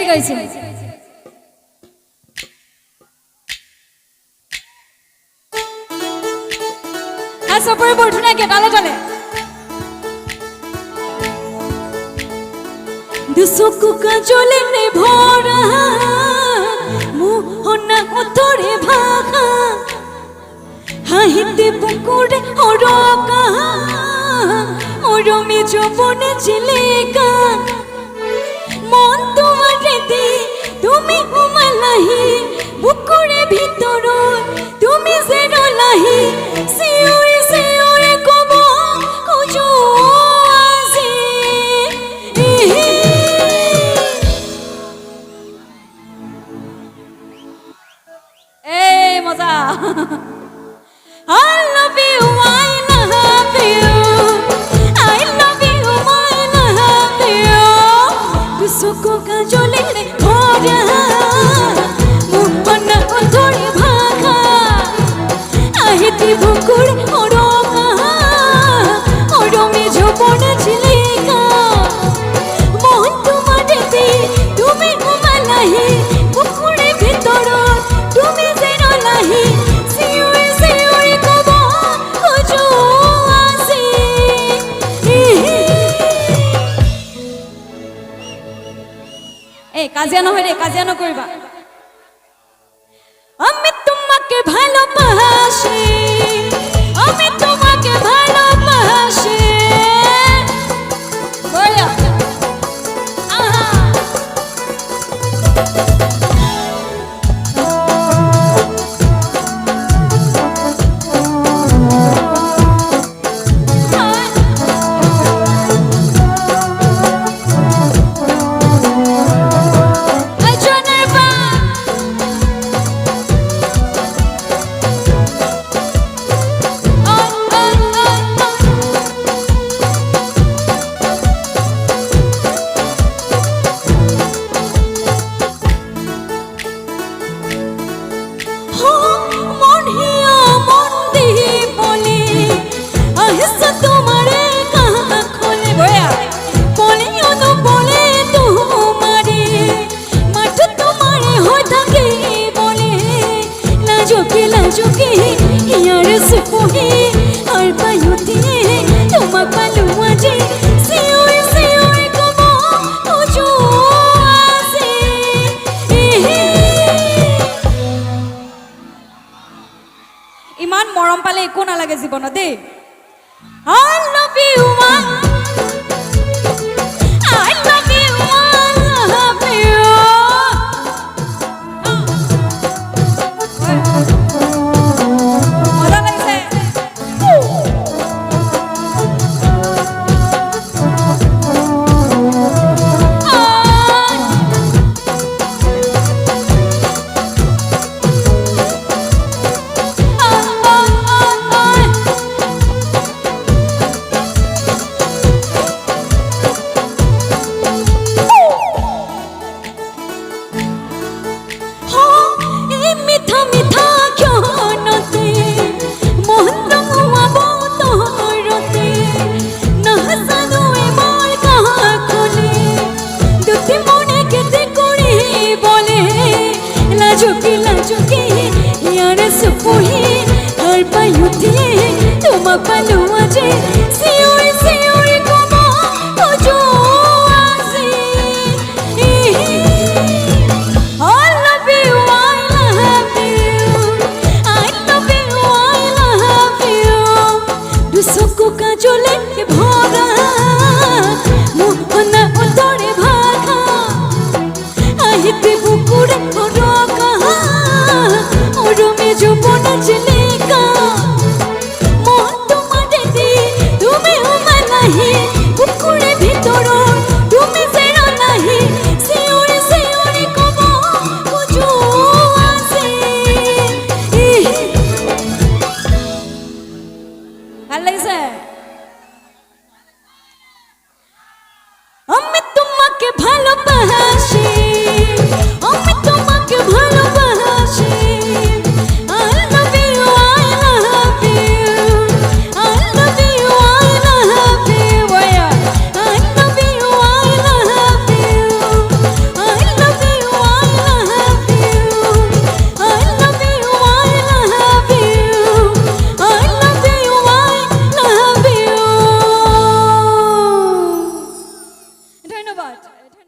গাইছে আর সপরে বলছো না কে তালে তালে দুসকু কাজলে নে ভরা মোহনা উতরে ভাগা হাহিতে পুকুরে ওরকা ওরমে যৌবনে চিলেকা মন তোমারে দি তুমি উমালাহি বুকুরে ভিতর তুমি জেরলাহি সিউরে সিউরে কব কুজো আজি এই মজা I love you, I love you, I love you, I love you. Kusoko ka jole ne bhora, mupana othore bhaga. Ahiti bukur oroka, orome jobone chileka. Mon tumare di, tumi umalahi, bukure bhitor, tumi zerolahi. কাজিয়ানো হইরে কাজিয়ানো কইবা আমি তোমাকে ভালোবাসি আমি তোমাকে ভালোবাসি বলো আহা ইমান মৰম পালে একো নালাগে জীৱনত দেই I love you I love you I love you মজা লাগিছে বুকুরে ওরকা ওরমে যৌবনে চিলে